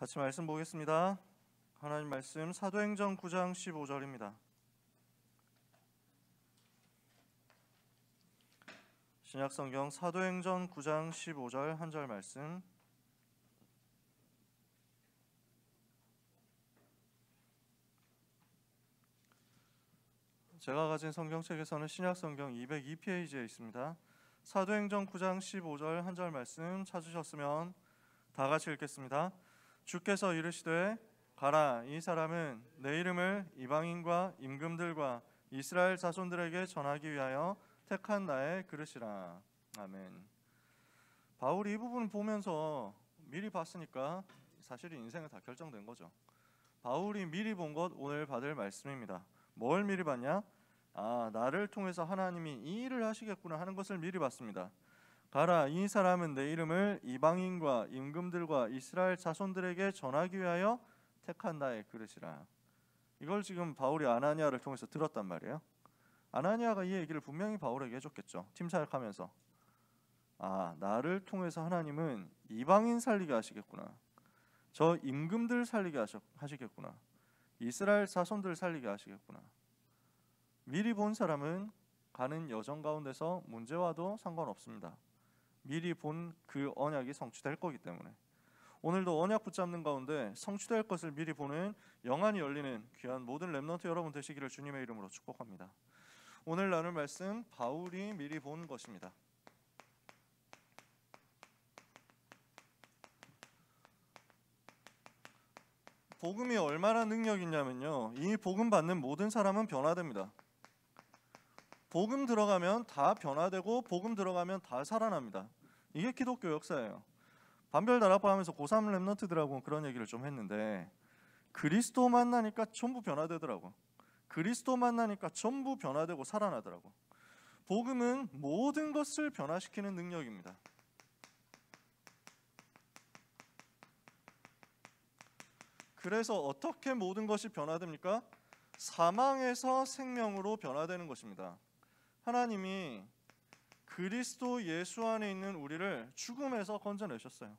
같이 말씀 보겠습니다. 하나님 말씀 사도행전 9장 15절입니다. 신약성경 사도행전 9장 15절 한 절 말씀. 제가 가진 성경책에서는 신약성경 202페이지에 있습니다. 사도행전 9장 15절 한 절 말씀 찾으셨으면 다 같이 읽겠습니다. 주께서 이르시되 가라, 이 사람은 내 이름을 이방인과 임금들과 이스라엘 자손들에게 전하기 위하여 택한 나의 그릇이라. 아멘. 바울이 이 부분을 보면서 미리 봤으니까 사실 인생은 다 결정된 거죠. 바울이 미리 본 것 오늘 받을 말씀입니다. 뭘 미리 봤냐? 나를 통해서 하나님이 이 일을 하시겠구나 하는 것을 미리 봤습니다. 가라, 이 사람은 내 이름을 이방인과 임금들과 이스라엘 자손들에게 전하기 위하여 택한 나의 그릇이라. 이걸 지금 바울이 아나니아를 통해서 들었단 말이에요. 아나니아가 이 얘기를 분명히 바울에게 해줬겠죠. 팀 사역하면서 나를 통해서 하나님은 이방인 살리게 하시겠구나, 저 임금들 살리게 하시겠구나, 이스라엘 자손들 살리게 하시겠구나. 미리 본 사람은 가는 여정 가운데서 문제와도 상관없습니다. 미리 본 그 언약이 성취될 거기 때문에 오늘도 언약 붙잡는 가운데 성취될 것을 미리 보는 영안이 열리는 귀한 모든 렘넌트 여러분 되시기를 주님의 이름으로 축복합니다. 오늘 나눌 말씀 바울이 미리 본 것입니다. 복음이 얼마나 능력이 있냐면요, 이 복음 받는 모든 사람은 변화됩니다. 복음 들어가면 다 변화되고 복음 들어가면 다 살아납니다. 이게 기독교 역사예요. 반별다락방하면서 고3 렘넌트들하고 그런 얘기를 좀 했는데, 그리스도 만나니까 전부 변화되더라고. 그리스도 만나니까 전부 변화되고 살아나더라고. 복음은 모든 것을 변화시키는 능력입니다. 그래서 어떻게 모든 것이 변화됩니까? 사망에서 생명으로 변화되는 것입니다. 하나님이 그리스도 예수 안에 있는 우리를 죽음에서 건져내셨어요.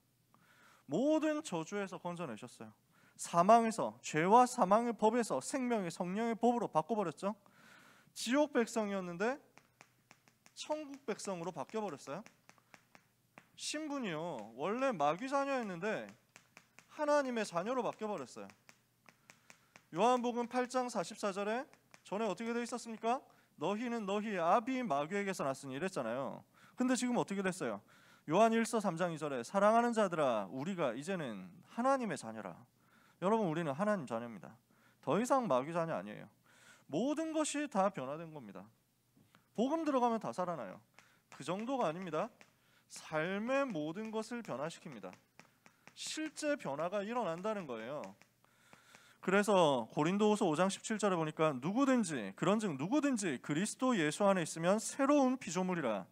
모든 저주에서 건져내셨어요. 사망에서, 죄와 사망의 법에서 생명의 성령의 법으로 바꿔버렸죠. 지옥 백성이었는데 천국 백성으로 바뀌어버렸어요. 신분이요, 원래 마귀 자녀였는데 하나님의 자녀로 바뀌어버렸어요. 요한복음 8장 44절에 전에 어떻게 되어 있었습니까? 너희는 너희 아비 마귀에게서 났으니 이랬잖아요. 근데 지금 어떻게 됐어요? 요한 1서 3장 2절에 사랑하는 자들아, 우리가 이제는 하나님의 자녀라. 여러분, 우리는 하나님 자녀입니다. 더 이상 마귀 자녀 아니에요. 모든 것이 다 변화된 겁니다. 복음 들어가면 다 살아나요. 그 정도가 아닙니다. 삶의 모든 것을 변화시킵니다. 실제 변화가 일어난다는 거예요. 그래서 고린도후서 5장 17절에 보니까 그런즉 누구든지 그리스도 예수 안에 있으면 새로운 피조물이라.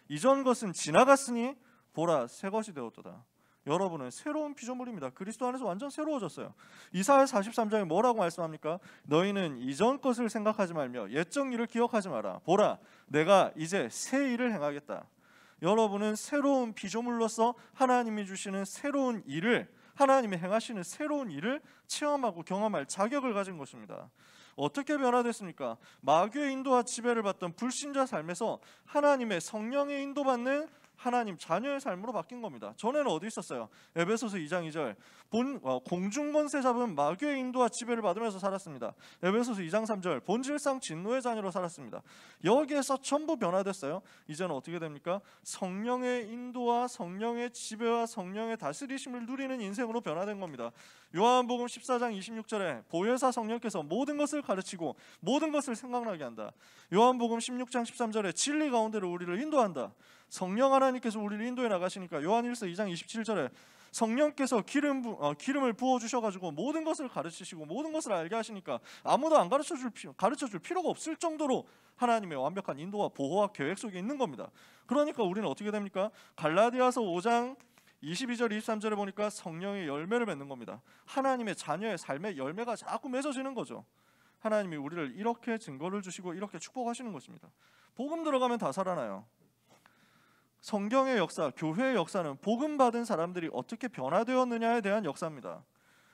이전 것은 지나갔으니 보라, 새 것이 되었도다. 여러분은 새로운 피조물입니다. 그리스도 안에서 완전 새로워졌어요. 이사야 43장에 뭐라고 말씀합니까? 너희는 이전 것을 생각하지 말며 옛적 일을 기억하지 마라. 보라, 내가 이제 새 일을 행하겠다. 여러분은 새로운 피조물로서 하나님이 주시는 새로운 일을, 하나님이 행하시는 새로운 일을 체험하고 경험할 자격을 가진 것입니다. 어떻게 변화됐습니까? 마귀의 인도와 지배를 받던 불신자 삶에서 하나님의 성령의 인도받는 하나님 자녀의 삶으로 바뀐 겁니다. 전에는 어디 있었어요? 에베소서 2장 2절 공중권세 잡은 마귀의 인도와 지배를 받으면서 살았습니다. 에베소서 2장 3절 본질상 진노의 자녀로 살았습니다. 여기에서 전부 변화됐어요. 이제는 어떻게 됩니까? 성령의 인도와 성령의 지배와 성령의 다스리심을 누리는 인생으로 변화된 겁니다. 요한복음 14장 26절에 보혜사 성령께서 모든 것을 가르치고 모든 것을 생각나게 한다. 요한복음 16장 13절에 진리 가운데로 우리를 인도한다. 성령 하나님께서 우리를 인도해 나가시니까 요한일서 2장 27절에 성령께서 기름을 부어주셔가지고 모든 것을 가르치시고 모든 것을 알게 하시니까 아무도 안 가르쳐줄 필요가 없을 정도로 하나님의 완벽한 인도와 보호와 계획 속에 있는 겁니다. 그러니까 우리는 어떻게 됩니까? 갈라디아서 5장 22절 23절에 보니까 성령의 열매를 맺는 겁니다. 하나님의 자녀의 삶의 열매가 자꾸 맺어지는 거죠. 하나님이 우리를 이렇게 증거를 주시고 이렇게 축복하시는 것입니다. 복음 들어가면 다 살아나요. 성경의 역사, 교회의 역사는 복음 받은 사람들이 어떻게 변화되었느냐에 대한 역사입니다.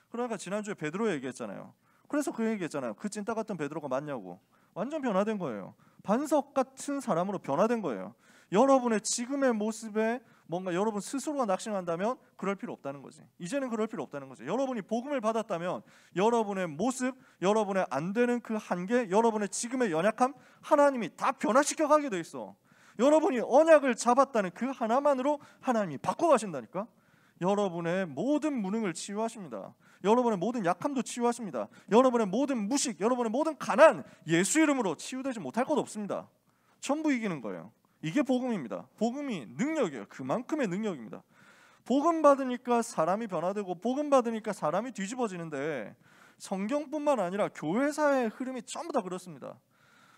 그러니까 지난주에 베드로 얘기했잖아요. 그래서 그 얘기했잖아요. 그 찐따 같은 베드로가 맞냐고. 완전 변화된 거예요. 반석 같은 사람으로 변화된 거예요. 여러분의 지금의 모습에 뭔가 여러분 스스로가 낙심한다면 그럴 필요 없다는 거지. 이제는 그럴 필요 없다는 거지. 여러분이 복음을 받았다면 여러분의 모습, 여러분의 안 되는 그 한계, 여러분의 지금의 연약함 하나님이 다 변화시켜 가게 돼 있어. 여러분이 언약을 잡았다는 그 하나만으로 하나님이 바꿔가신다니까. 여러분의 모든 무능을 치유하십니다. 여러분의 모든 약함도 치유하십니다. 여러분의 모든 무식, 여러분의 모든 가난 예수 이름으로 치유되지 못할 것 없습니다. 전부 이기는 거예요. 이게 복음입니다. 복음이 능력이에요. 그만큼의 능력입니다. 복음 받으니까 사람이 변화되고 복음 받으니까 사람이 뒤집어지는데 성경뿐만 아니라 교회사의 흐름이 전부 다 그렇습니다.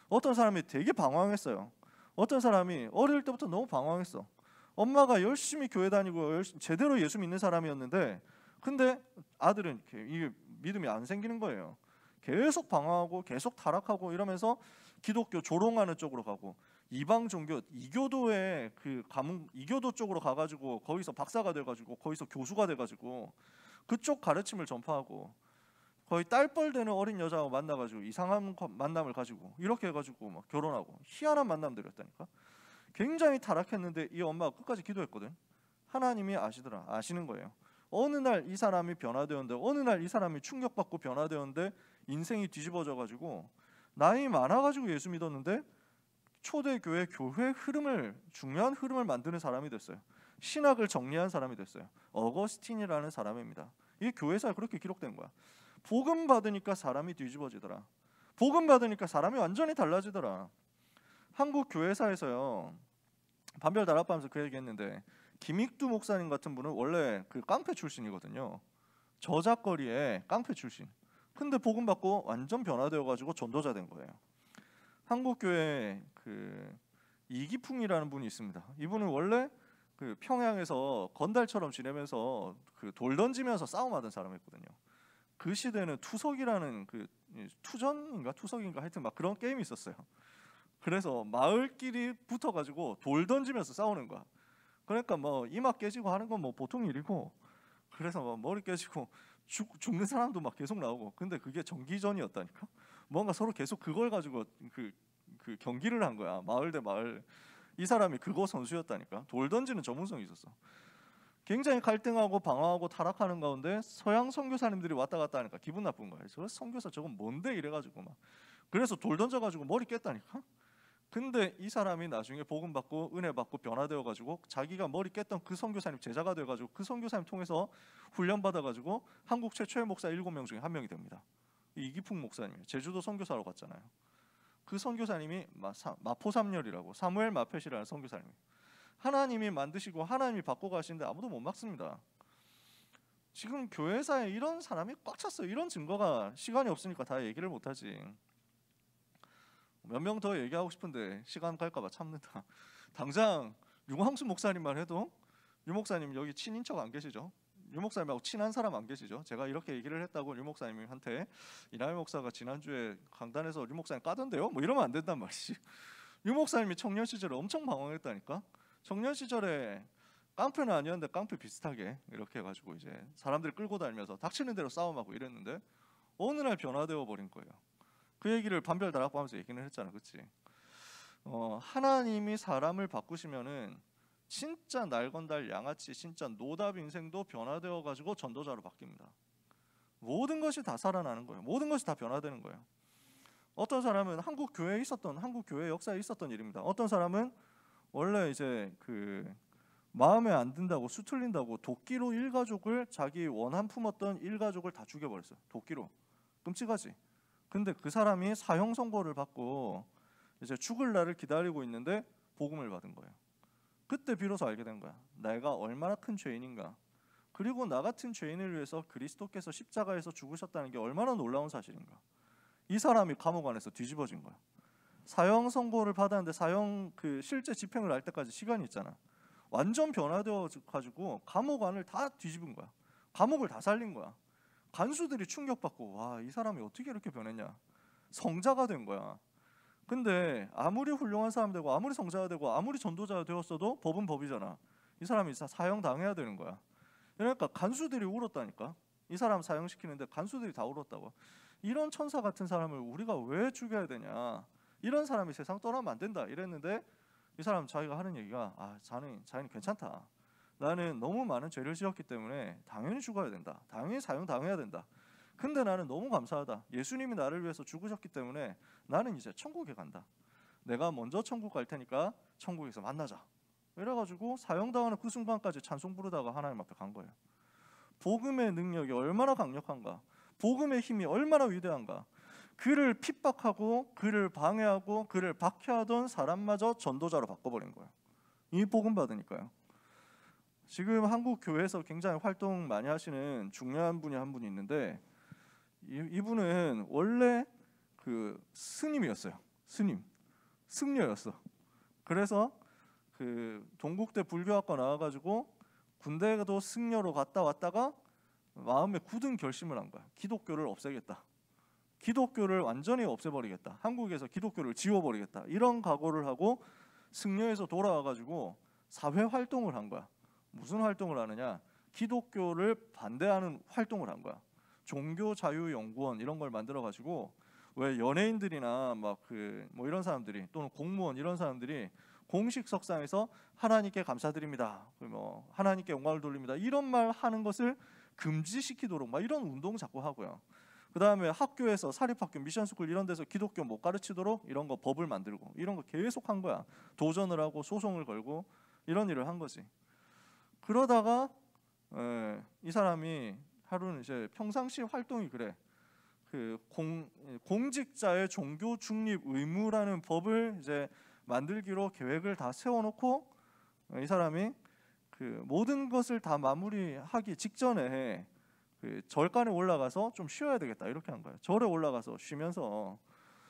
어떤 사람이 되게 방황했어요. 어떤 사람이 어릴 때부터 너무 방황했어. 엄마가 열심히 교회 다니고 제대로 예수 믿는 사람이었는데 근데 아들은 이게 믿음이 안 생기는 거예요. 계속 방황하고 계속 타락하고 이러면서 기독교 조롱하는 쪽으로 가고 이방 종교 이교도의 그 가문 이교도 쪽으로 가가지고 거기서 박사가 돼가지고 거기서 교수가 돼가지고 그쪽 가르침을 전파하고 거의 딸뻘 되는 어린 여자하고 만나가지고 이상한 만남을 가지고 이렇게 해가지고 막 결혼하고 희한한 만남들이었다니까. 굉장히 타락했는데 이 엄마가 끝까지 기도했거든. 하나님이 아시더라. 아시는 거예요. 어느 날 이 사람이 변화되었는데 어느 날 이 사람이 충격받고 변화되었는데 인생이 뒤집어져가지고 나이 많아가지고 예수 믿었는데 초대교회 교회 흐름을 중요한 흐름을 만드는 사람이 됐어요. 신학을 정리한 사람이 됐어요. 어거스틴이라는 사람입니다. 이게 교회사에 그렇게 기록된 거야. 복음 받으니까 사람이 뒤집어지더라. 복음 받으니까 사람이 완전히 달라지더라. 한국 교회사에서요 반별 다락방에서 그 얘기했는데 김익두 목사님 같은 분은 원래 그 깡패 출신이거든요. 저작거리에 깡패 출신. 근데 복음 받고 완전 변화되어가지고 전도자 된 거예요. 한국 교회 그 이기풍이라는 분이 있습니다. 이분은 원래 그 평양에서 건달처럼 지내면서 그 돌 던지면서 싸움하던 사람이었거든요. 그 시대는 투석이라는 그 투전인가 투석인가 하여튼 막 그런 게임이 있었어요. 그래서 마을끼리 붙어가지고 돌 던지면서 싸우는 거야. 그러니까 뭐 이마 깨지고 하는 건 뭐 보통 일이고, 그래서 뭐 머리 깨지고 죽는 사람도 막 계속 나오고. 근데 그게 정기전이었다니까. 뭔가 서로 계속 그걸 가지고 그 경기를 한 거야. 마을 대 마을. 이 사람이 그거 선수였다니까. 돌 던지는 전문성이 있었어. 굉장히 갈등하고 방황하고 타락하는 가운데 서양 선교사님들이 왔다 갔다 하니까 기분 나쁜 거야. 저 선교사 저건 뭔데 이래가지고 막. 그래서 돌 던져가지고 머리 깼다니까. 근데 이 사람이 나중에 복음 받고 은혜 받고 변화되어 가지고 자기가 머리 깼던 그 선교사님 제자가 되어 가지고 그 선교사님 통해서 훈련 받아 가지고 한국 최초의 목사 7명 중에 한 명이 됩니다. 이기풍 목사님 제주도 선교사로 갔잖아요. 그 선교사님이 마포삼열이라고 사무엘 마펫이라는 선교사님. 하나님이 만드시고 하나님이 바꿔 가시는데 아무도 못 막습니다. 지금 교회사에 이런 사람이 꽉 찼어요. 이런 증거가 시간이 없으니까 다 얘기를 못 하지. 몇 명 더 얘기하고 싶은데 시간 갈까봐 참는다. 당장 류광수 목사님만 해도, 류 목사님 여기 친인척 안 계시죠? 류 목사님하고 친한 사람 안 계시죠? 제가 이렇게 얘기를 했다고 류 목사님한테 이남희 목사가 지난주에 강단에서 류 목사님 까던데요? 뭐 이러면 안 된단 말이지. 류 목사님이 청년 시절에 엄청 방황했다니까. 청년 시절에 깡패는 아니었는데 깡패 비슷하게 이렇게 해가지고 이제 사람들 끌고 다니면서 닥치는 대로 싸움하고 이랬는데 어느 날 변화되어 버린 거예요. 그 얘기를 반별 다락방에서 얘기는 했잖아, 그렇지? 하나님이 사람을 바꾸시면은 진짜 날건달 양아치 진짜 노답 인생도 변화되어 가지고 전도자로 바뀝니다. 모든 것이 다 살아나는 거예요. 모든 것이 다 변화되는 거예요. 어떤 사람은 한국 교회 역사에 있었던 일입니다. 어떤 사람은 원래 이제 그 마음에 안 든다고 수틀린다고 도끼로 일가족을 자기 원한 품었던 일가족을 다 죽여버렸어요. 도끼로. 끔찍하지. 근데 그 사람이 사형 선고를 받고 이제 죽을 날을 기다리고 있는데 복음을 받은 거예요. 그때 비로소 알게 된 거야. 내가 얼마나 큰 죄인인가. 그리고 나 같은 죄인을 위해서 그리스도께서 십자가에서 죽으셨다는 게 얼마나 놀라운 사실인가. 이 사람이 감옥 안에서 뒤집어진 거야. 사형 선고를 받았는데 사형 그 실제 집행을 할 때까지 시간이 있잖아. 완전 변화되어 가지고 감옥 안을 다 뒤집은 거야. 감옥을 다 살린 거야. 간수들이 충격받고 와, 이 사람이 어떻게 이렇게 변했냐. 성자가 된 거야. 근데 아무리 훌륭한 사람 되고 아무리 성자가 되고 아무리 전도자가 되었어도 법은 법이잖아. 이 사람이 사형 당해야 되는 거야. 그러니까 간수들이 울었다니까. 이 사람 사형시키는데 간수들이 다 울었다고. 이런 천사 같은 사람을 우리가 왜 죽여야 되냐, 이런 사람이 세상 떠나면 안 된다 이랬는데, 이 사람 자기가 하는 얘기가 자기는 괜찮다. 나는 너무 많은 죄를 지었기 때문에 당연히 죽어야 된다. 당연히 사형 당해야 된다. 근데 나는 너무 감사하다. 예수님이 나를 위해서 죽으셨기 때문에 나는 이제 천국에 간다. 내가 먼저 천국 갈 테니까 천국에서 만나자. 이래가지고 사형당하는 그 순간까지 찬송 부르다가 하나님 앞에 간 거예요. 복음의 능력이 얼마나 강력한가, 복음의 힘이 얼마나 위대한가. 그를 핍박하고 그를 방해하고 그를 박해하던 사람마저 전도자로 바꿔버린 거예요. 이 복음 받으니까요. 지금 한국 교회에서 굉장히 활동 많이 하시는 중요한 분이 한 분이 있는데, 이분은 원래 그 스님이었어요. 승려였어. 그래서 그 동국대 불교학과 나와가지고 군대도 승려로 갔다 왔다가 마음에 굳은 결심을 한 거야. 기독교를 없애겠다. 기독교를 완전히 없애버리겠다. 한국에서 기독교를 지워버리겠다. 이런 각오를 하고 승려에서 돌아와가지고 사회 활동을 한 거야. 무슨 활동을 하느냐? 기독교를 반대하는 활동을 한 거야. 종교자유연구원 이런 걸 만들어가지고, 왜 연예인들이나 막 뭐 이런 사람들이, 또는 공무원 이런 사람들이 공식 석상에서 하나님께 감사드립니다, 뭐 하나님께 영광을 돌립니다, 이런 말 하는 것을 금지시키도록 막 이런 운동 자꾸 하고요. 그 다음에 학교에서 사립학교, 미션스쿨 이런 데서 기독교 못 가르치도록 이런 거 법을 만들고, 이런 거 계속 한 거야. 도전을 하고 소송을 걸고 이런 일을 한 거지. 그러다가 이 사람이 하루는 이제 평상시 활동이 그래. 그 공직자의 종교 중립 의무라는 법을 이제 만들기로 계획을 다 세워놓고, 이 사람이 그 모든 것을 다 마무리하기 직전에 그 절간에 올라가서 좀 쉬어야 되겠다 이렇게 한 거예요. 절에 올라가서 쉬면서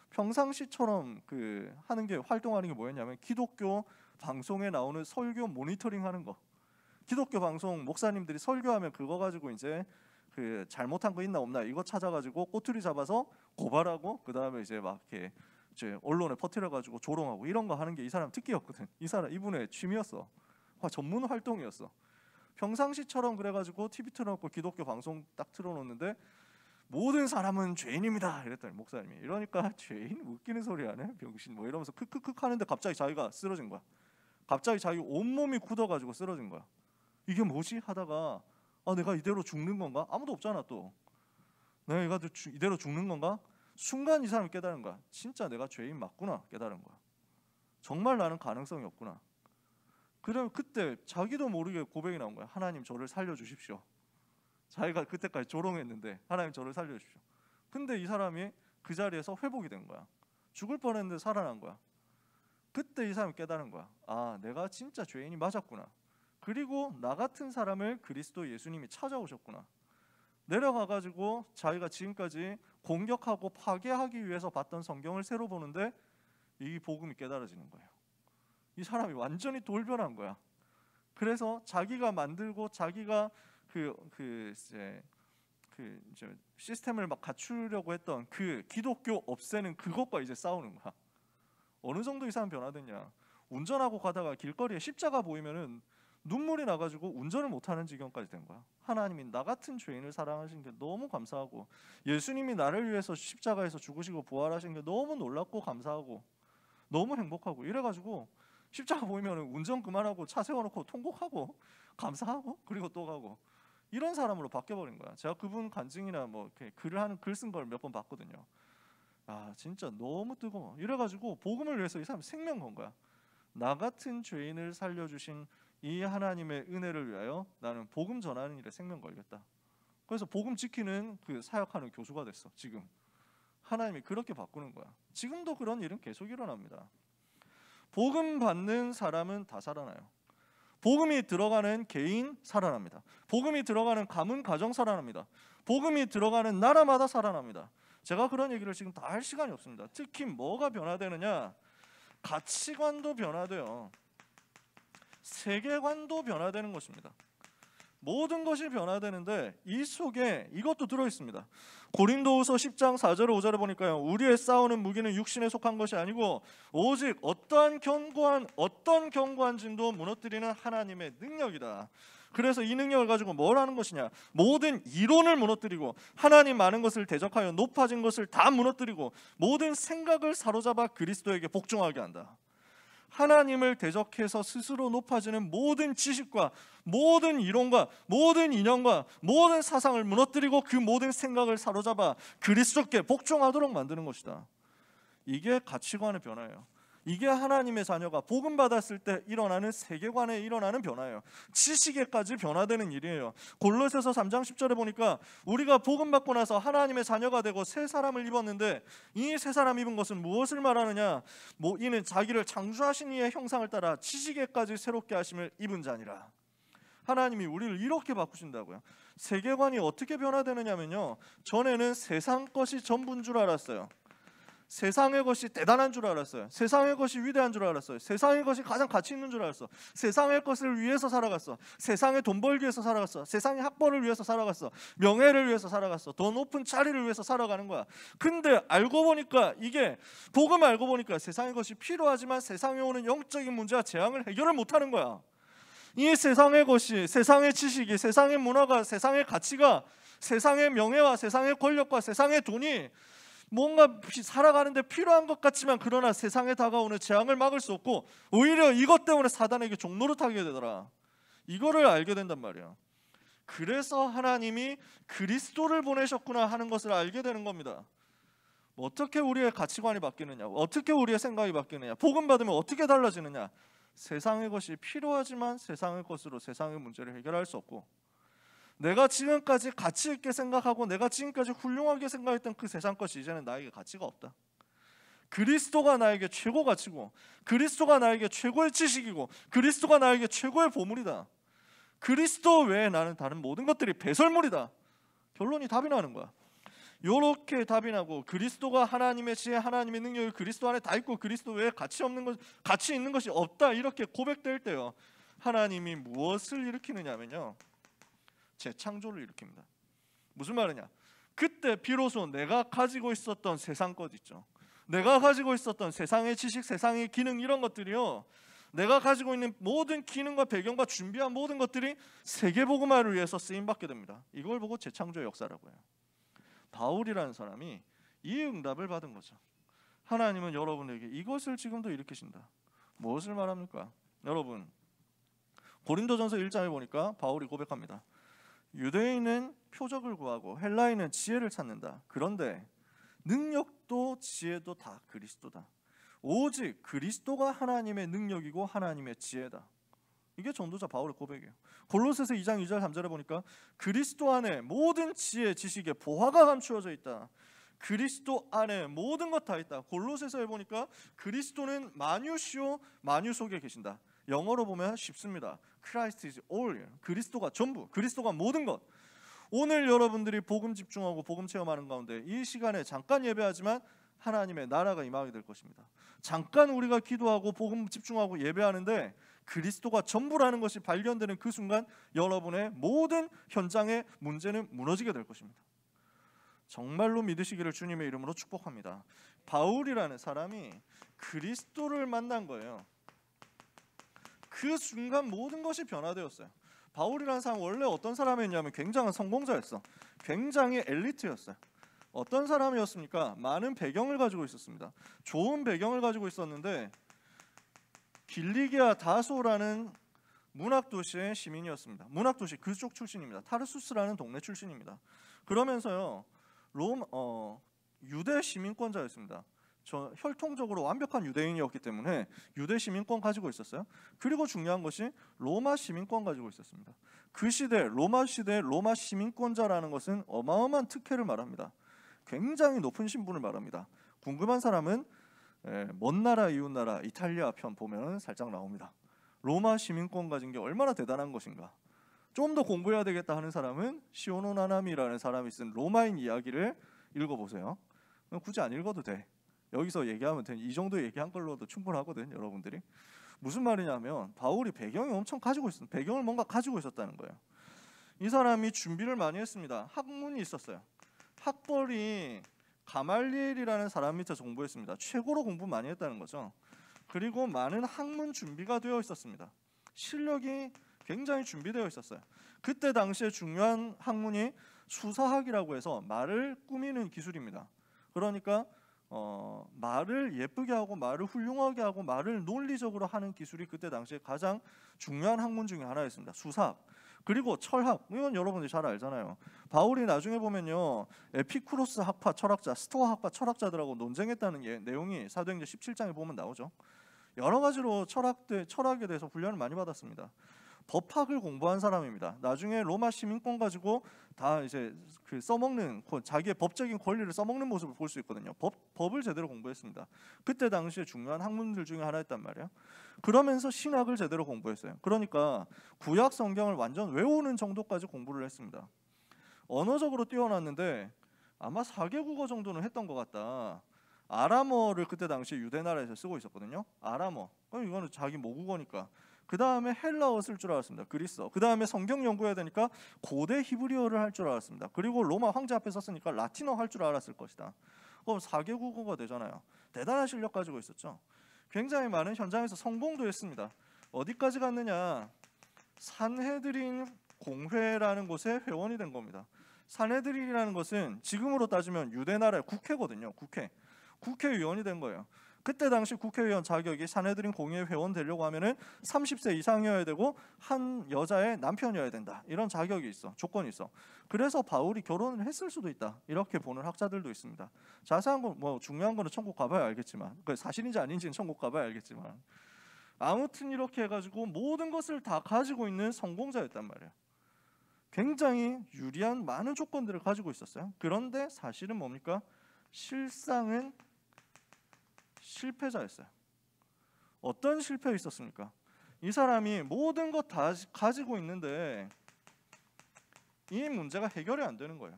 평상시처럼 그 하는 게, 활동하는 게 뭐였냐면 기독교 방송에 나오는 설교 모니터링 하는 거. 기독교 방송 목사님들이 설교하면 그거 가지고 이제 그 잘못한 거 있나 없나 이거 찾아가지고 꼬투리 잡아서 고발하고, 그 다음에 이제 막 이렇게 이제 언론에 퍼뜨려가지고 조롱하고 이런 거 하는 게 이 사람 특기였거든. 이분의 취미였어. 전문 활동이었어. 평상시처럼 그래가지고 TV 틀어놓고 기독교 방송 딱 틀어놓는데, 모든 사람은 죄인입니다 이랬더니 목사님이, 이러니까 죄인 웃기는 소리 하네 병신 뭐 이러면서 크크크 하는데 갑자기 자기가 쓰러진 거야. 갑자기 자기 온몸이 굳어가지고 쓰러진 거야. 이게 뭐지 하다가 내가 이대로 죽는 건가? 아무도 없잖아. 또 내가 이대로 죽는 건가? 순간 이 사람이 깨달은 거야. 진짜 내가 죄인 맞구나 깨달은 거야. 정말 나는 가능성이 없구나. 그럼 그때 자기도 모르게 고백이 나온 거야. 하나님 저를 살려주십시오. 자기가 그때까지 조롱했는데 하나님 저를 살려주십시오. 근데 이 사람이 그 자리에서 회복이 된 거야. 죽을 뻔했는데 살아난 거야. 그때 이 사람이 깨달은 거야. 내가 진짜 죄인이 맞았구나. 그리고 나 같은 사람을 그리스도 예수님이 찾아오셨구나. 내려가가지고 자기가 지금까지 공격하고 파괴하기 위해서 봤던 성경을 새로 보는데 이 복음이 깨달아지는 거예요. 이 사람이 완전히 돌변한 거야. 그래서 자기가 만들고 자기가 이제 시스템을 막 갖추려고 했던 그 기독교 없애는 그것과 이제 싸우는 거야. 어느 정도 이 사람 변화됐냐? 운전하고 가다가 길거리에 십자가 보이면은 눈물이 나가지고 운전을 못하는 지경까지 된 거야. 하나님이 나 같은 죄인을 사랑하신 게 너무 감사하고, 예수님이 나를 위해서 십자가에서 죽으시고 부활하신 게 너무 놀랍고 감사하고 너무 행복하고, 이래가지고 십자가 보이면 운전 그만하고 차 세워놓고 통곡하고 감사하고 그리고 또 가고, 이런 사람으로 바뀌어버린 거야. 제가 그분 간증이나 뭐 이렇게 글 쓴 걸 몇 번 봤거든요. 진짜 너무 뜨거워. 이래가지고 복음을 위해서 이 사람 생명 건 거야. 나 같은 죄인을 살려주신 이 하나님의 은혜를 위하여 나는 복음 전하는 일에 생명 걸겠다. 그래서 복음 지키는 그 사역하는 교수가 됐어. 지금 하나님이 그렇게 바꾸는 거야. 지금도 그런 일은 계속 일어납니다. 복음 받는 사람은 다 살아나요. 복음이 들어가는 개인 살아납니다. 복음이 들어가는 가문 가정 살아납니다. 복음이 들어가는 나라마다 살아납니다. 제가 그런 얘기를 지금 다 할 시간이 없습니다. 특히 뭐가 변화되느냐? 가치관도 변화돼요. 세계관도 변화되는 것입니다. 모든 것이 변화되는데 이 속에 이것도 들어있습니다. 고린도후서 10장 4절 5절에 보니까요, 우리의 싸우는 무기는 육신에 속한 것이 아니고 오직 어떤 견고한 짐도 무너뜨리는 하나님의 능력이다. 그래서 이 능력을 가지고 뭘 하는 것이냐? 모든 이론을 무너뜨리고 하나님 많은 것을 대적하여 높아진 것을 다 무너뜨리고 모든 생각을 사로잡아 그리스도에게 복종하게 한다. 하나님을 대적해서 스스로 높아지는 모든 지식과 모든 이론과 모든 이념과 모든 사상을 무너뜨리고 그 모든 생각을 사로잡아 그리스도께 복종하도록 만드는 것이다. 이게 가치관의 변화예요. 이게 하나님의 자녀가 복음 받았을 때 일어나는 세계관에 일어나는 변화예요. 지식에까지 변화되는 일이에요. 골로새서 3장 10절에 보니까 우리가 복음 받고 나서 하나님의 자녀가 되고 새 사람을 입었는데 이 새 사람 입은 것은 무엇을 말하느냐? 이는 자기를 창조하신 이의 형상을 따라 지식에까지 새롭게 하심을 입은 자니라. 하나님이 우리를 이렇게 바꾸신다고요. 세계관이 어떻게 변화되느냐면요, 전에는 세상 것이 전부인 줄 알았어요. 세상의 것이 대단한 줄 알았어요. 세상의 것이 위대한 줄 알았어요. 세상의 것이 가장 가치 있는 줄 알았어. 세상의 것을 위해서 살아갔어. 세상의 돈 벌기 위해서 살아갔어. 세상의 학벌을 위해서 살아갔어. 명예를 위해서 살아갔어. 더 높은 자리를 위해서 살아가는 거야. 근데 알고 보니까 이게 복음 알고 보니까 세상의 것이 필요하지만 세상에 오는 영적인 문제와 재앙을 해결을 못하는 거야. 이 세상의 것이, 세상의 지식이, 세상의 문화가, 세상의 가치가, 세상의 명예와 세상의 권력과 세상의 돈이 뭔가 살아가는데 필요한 것 같지만 그러나 세상에 다가오는 재앙을 막을 수 없고 오히려 이것 때문에 사단에게 종노릇하게 되더라. 이거를 알게 된단 말이야. 그래서 하나님이 그리스도를 보내셨구나 하는 것을 알게 되는 겁니다. 어떻게 우리의 가치관이 바뀌느냐, 어떻게 우리의 생각이 바뀌느냐, 복음 받으면 어떻게 달라지느냐. 세상의 것이 필요하지만 세상의 것으로 세상의 문제를 해결할 수 없고, 내가 지금까지 가치 있게 생각하고 내가 지금까지 훌륭하게 생각했던 그 세상 것이 이제는 나에게 가치가 없다. 그리스도가 나에게 최고 가치고 그리스도가 나에게 최고의 지식이고 그리스도가 나에게 최고의 보물이다. 그리스도 외에 나는 다른 모든 것들이 배설물이다. 결론이 답이 나는 거야. 요렇게 답이 나고 그리스도가 하나님의 지혜, 하나님의 능력이 그리스도 안에 다 있고 그리스도 외에 가치 있는 것이 없다, 이렇게 고백될 때요, 하나님이 무엇을 일으키느냐면요, 재창조를 일으킵니다. 무슨 말이냐? 그때 비로소 내가 가지고 있었던 세상 것 있죠. 내가 가지고 있었던 세상의 지식, 세상의 기능, 이런 것들이요, 내가 가지고 있는 모든 기능과 배경과 준비한 모든 것들이 세계복음화를 위해서 쓰임받게 됩니다. 이걸 보고 재창조의 역사라고 해요. 바울이라는 사람이 이 응답을 받은 거죠. 하나님은 여러분에게 이것을 지금도 일으키신다. 무엇을 말합니까? 여러분, 고린도전서 1장에 보니까 바울이 고백합니다. 유대인은 표적을 구하고 헬라인은 지혜를 찾는다. 그런데 능력도 지혜도 다 그리스도다. 오직 그리스도가 하나님의 능력이고 하나님의 지혜다. 이게 전도자 바울의 고백이에요. 골로새서 2장 2절 3절에 보니까 그리스도 안에 모든 지혜 지식의 보화가 감추어져 있다. 그리스도 안에 모든 것 다 있다. 골로새서에 보니까 그리스도는 마뉴시오, 마뉴 속에 계신다. 영어로 보면 쉽습니다. Christ is all. 그리스도가 전부, 그리스도가 모든 것. 오늘 여러분들이 복음 집중하고 복음 체험하는 가운데 이 시간에 잠깐 예배하지만 하나님의 나라가 임하게 될 것입니다. 잠깐 우리가 기도하고 복음 집중하고 예배하는데 그리스도가 전부라는 것이 발견되는 그 순간 여러분의 모든 현장의 문제는 무너지게 될 것입니다. 정말로 믿으시기를 주님의 이름으로 축복합니다. 바울이라는 사람이 그리스도를 만난 거예요. 그 순간 모든 것이 변화되었어요. 바울이라는 사람은 원래 어떤 사람이었냐면 굉장한 성공자였어. 굉장히 엘리트였어요. 어떤 사람이었습니까? 많은 배경을 가지고 있었습니다. 좋은 배경을 가지고 있었는데 길리기아 다소라는 문학도시의 시민이었습니다. 문학도시 그쪽 출신입니다. 타르수스라는 동네 출신입니다. 그러면서요, 유대 시민권자였습니다. 혈통적으로 완벽한 유대인이었기 때문에 유대 시민권 가지고 있었어요. 그리고 중요한 것이 로마 시민권 가지고 있었습니다. 그 시대 로마 시대의 로마 시민권자라는 것은 어마어마한 특혜를 말합니다. 굉장히 높은 신분을 말합니다. 궁금한 사람은 먼 나라 이웃 나라 이탈리아 편 보면 살짝 나옵니다. 로마 시민권 가진 게 얼마나 대단한 것인가. 좀 더 공부해야 되겠다 하는 사람은 시오노 나나미라는 사람이 쓴 로마인 이야기를 읽어보세요. 굳이 안 읽어도 돼. 여기서 얘기하면 이 정도 얘기한 걸로도 충분하거든. 여러분들이 무슨 말이냐면 바울이 배경이 엄청 가지고 있었, 배경을 뭔가 가지고 있었다는 거예요. 이 사람이 준비를 많이 했습니다. 학문이 있었어요. 학벌이 가말리엘이라는 사람 밑에서 공부했습니다. 최고로 공부 많이 했다는 거죠. 그리고 많은 학문 준비가 되어 있었습니다. 실력이 굉장히 준비되어 있었어요. 그때 당시에 중요한 학문이 수사학이라고 해서 말을 꾸미는 기술입니다. 그러니까 말을 예쁘게 하고 말을 훌륭하게 하고 말을 논리적으로 하는 기술이 그때 당시에 가장 중요한 학문 중에 하나였습니다. 수사학. 그리고 철학, 이건 여러분들이 잘 알잖아요. 바울이 나중에 보면요, 에피쿠로스 학파 철학자, 스토아 학파 철학자들하고 논쟁했다는 내용이 사도행전 17장에 보면 나오죠. 여러 가지로 철학에 대해서 훈련을 많이 받았습니다. 법학을 공부한 사람입니다. 나중에 로마 시민권 가지고 다 이제 그 써먹는, 자기의 법적인 권리를 써먹는 모습을 볼 수 있거든요. 법을 제대로 공부했습니다. 그때 당시에 중요한 학문들 중에 하나였단 말이에요. 그러면서 신학을 제대로 공부했어요. 그러니까 구약 성경을 완전 외우는 정도까지 공부를 했습니다. 언어적으로 뛰어났는데 아마 4개 국어 정도는 했던 것 같다. 아람어를 그때 당시에 유대 나라에서 쓰고 있었거든요. 아람어. 이거는 자기 모국어니까. 그 다음에 헬라어 쓸 줄 알았습니다. 그리스어. 그 다음에 성경 연구해야 되니까 고대 히브리어를 할 줄 알았습니다. 그리고 로마 황제 앞에 섰으니까 라틴어 할 줄 알았을 것이다. 그럼 4개 국어가 되잖아요. 대단한 실력 가지고 있었죠. 굉장히 많은 현장에서 성공도 했습니다. 어디까지 갔느냐? 산헤드린 공회라는 곳에 회원이 된 겁니다. 산헤드린이라는 것은 지금으로 따지면 유대 나라의 국회거든요. 국회의원이 된 거예요. 그때 당시 국회의원 자격이 산헤드린 공회 회원 되려고 하면은 30세 이상이어야 되고 한 여자의 남편이어야 된다. 이런 자격이 있어. 조건이 있어. 그래서 바울이 결혼을 했을 수도 있다. 이렇게 보는 학자들도 있습니다. 자세한 건 뭐 중요한 거는 천국 가봐야 알겠지만, 그 사실인지 아닌지는 천국 가봐야 알겠지만, 아무튼 이렇게 해가지고 모든 것을 다 가지고 있는 성공자였단 말이에요. 굉장히 유리한 많은 조건들을 가지고 있었어요. 그런데 사실은 뭡니까? 실상은 실패자였어요. 어떤 실패가 있었습니까? 이 사람이 모든 것 다 가지고 있는데 이 문제가 해결이 안 되는 거예요.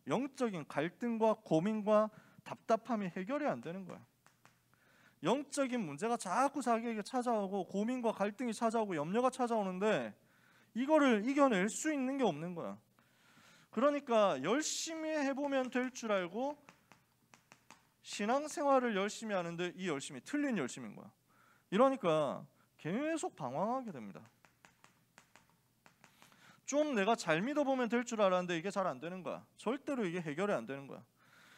영적인 갈등과 고민과 답답함이 해결이 안 되는 거예요. 영적인 문제가 자꾸 자기에게 찾아오고 고민과 갈등이 찾아오고 염려가 찾아오는데 이거를 이겨낼 수 있는 게 없는 거야. 그러니까 열심히 해보면 될 줄 알고 신앙생활을 열심히 하는데 이 열심이 틀린 열심인 거야. 이러니까 계속 방황하게 됩니다. 좀 내가 잘 믿어보면 될 줄 알았는데 이게 잘 안 되는 거야. 절대로 이게 해결이 안 되는 거야.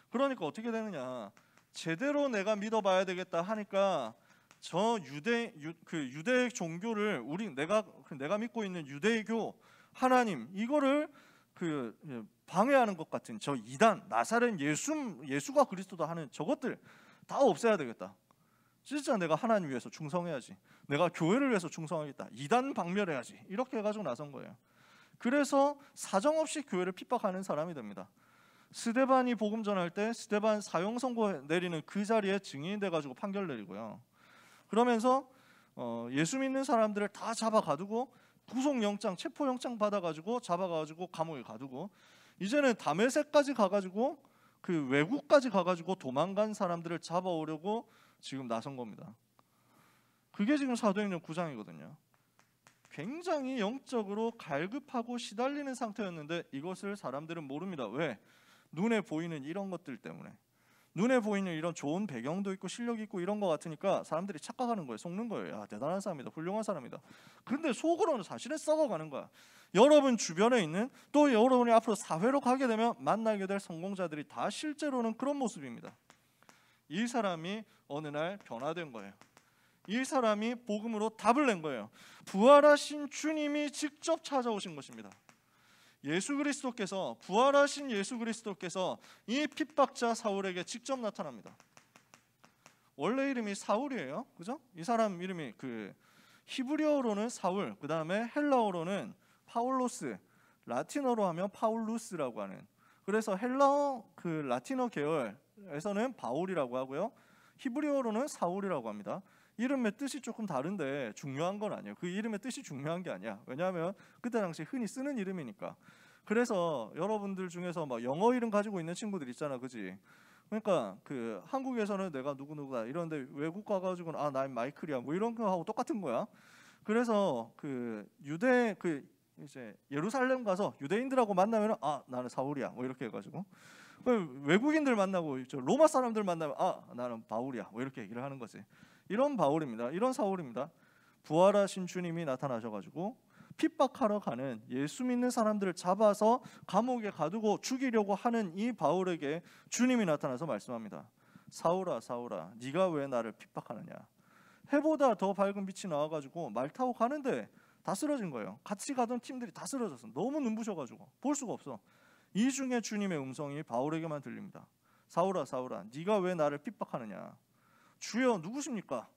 그러니까 어떻게 되느냐? 제대로 내가 믿어봐야 되겠다 하니까 저 유대 종교를 내가 믿고 있는 유대교 하나님 이거를 방해하는 것 같은 저 이단 나사렛 예수가 그리스도다 하는 저것들 다 없애야 되겠다. 진짜 내가 하나님 위해서 충성해야지. 내가 교회를 위해서 충성하겠다. 이단 박멸해야지. 이렇게 해가지고 나선 거예요. 그래서 사정없이 교회를 핍박하는 사람이 됩니다. 스데반이 복음 전할 때 스데반 사형 선고 내리는 그 자리에 증인이 돼가지고 판결 내리고요. 그러면서 예수 믿는 사람들을 다 잡아 가두고 구속영장, 체포영장 받아가지고 잡아가지고 감옥에 가두고 이제는 다메섹까지 가가지고 그 외국까지 가가지고 도망간 사람들을 잡아오려고 지금 나선 겁니다. 그게 지금 사도행전 9장이거든요. 굉장히 영적으로 갈급하고 시달리는 상태였는데 이것을 사람들은 모릅니다. 왜? 눈에 보이는 이런 것들 때문에. 눈에 보이는 이런 좋은 배경도 있고 실력이 있고 이런 거 같으니까 사람들이 착각하는 거예요. 속는 거예요. 야, 대단한 사람이다. 훌륭한 사람이다. 근데 속으로는 사실은 썩어가는 거야. 여러분 주변에 있는 또 여러분이 앞으로 사회로 가게 되면 만나게 될 성공자들이 다 실제로는 그런 모습입니다. 이 사람이 어느 날 변화된 거예요. 이 사람이 복음으로 답을 낸 거예요. 부활하신 주님이 직접 찾아오신 것입니다. 예수 그리스도께서 부활하신 예수 그리스도께서 이 핍박자 사울에게 직접 나타납니다. 원래 이름이 사울이에요, 그죠? 이 사람 이름이 히브리어로는 사울, 그 다음에 헬라어로는 파울로스, 라틴어로 하면 파울루스라고 하는. 그래서 헬라어 라틴어 계열에서는 바울이라고 하고요, 히브리어로는 사울이라고 합니다. 이름의 뜻이 조금 다른데 중요한 건 아니에요. 그 이름의 뜻이 중요한 게 아니야. 왜냐하면 그때 당시 흔히 쓰는 이름이니까. 그래서 여러분들 중에서 막 영어 이름 가지고 있는 친구들 있잖아, 그지? 그러니까 한국에서는 내가 누구누구다 이런데 외국 가가지고는 난 마이클이야 뭐 이런 거 하고 똑같은 거야. 그래서 이제 예루살렘 가서 유대인들하고 만나면 나는 사울이야 뭐 이렇게 해가지고 외국인들 만나고 로마 사람들 만나면 나는 바울이야 뭐 이렇게 얘기를 하는 거지. 이런 바울입니다. 이런 사울입니다. 부활하신 주님이 나타나셔가지고 핍박하러 가는 예수 믿는 사람들을 잡아서 감옥에 가두고 죽이려고 하는 이 바울에게 주님이 나타나서 말씀합니다. 사울아 사울아 네가 왜 나를 핍박하느냐. 해보다 더 밝은 빛이 나와가지고 말 타고 가는데 다 쓰러진 거예요. 같이 가던 팀들이 다 쓰러졌어. 너무 눈부셔가지고 볼 수가 없어. 이 중에 주님의 음성이 바울에게만 들립니다. 사울아 사울아 네가 왜 나를 핍박하느냐. 주여 누구십니까?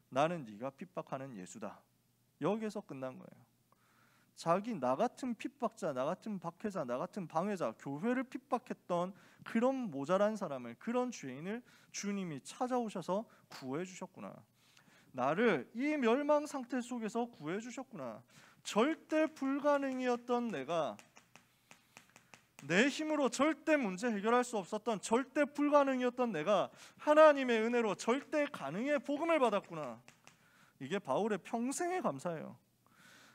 나는 네가 핍박하는 예수다. 여기에서 끝난 거예요. 자기 나 같은 핍박자, 나 같은 박해자, 나 같은 방해자, 교회를 핍박했던 그런 모자란 사람을, 그런 죄인을 주님이 찾아오셔서 구해 주셨구나. 나를 이 멸망 상태 속에서 구해 주셨구나. 절대 불가능이었던 내가, 내 힘으로 절대 문제 해결할 수 없었던, 절대 불가능이었던 내가 하나님의 은혜로 절대 가능의 복음을 받았구나. 이게 바울의 평생의 감사예요.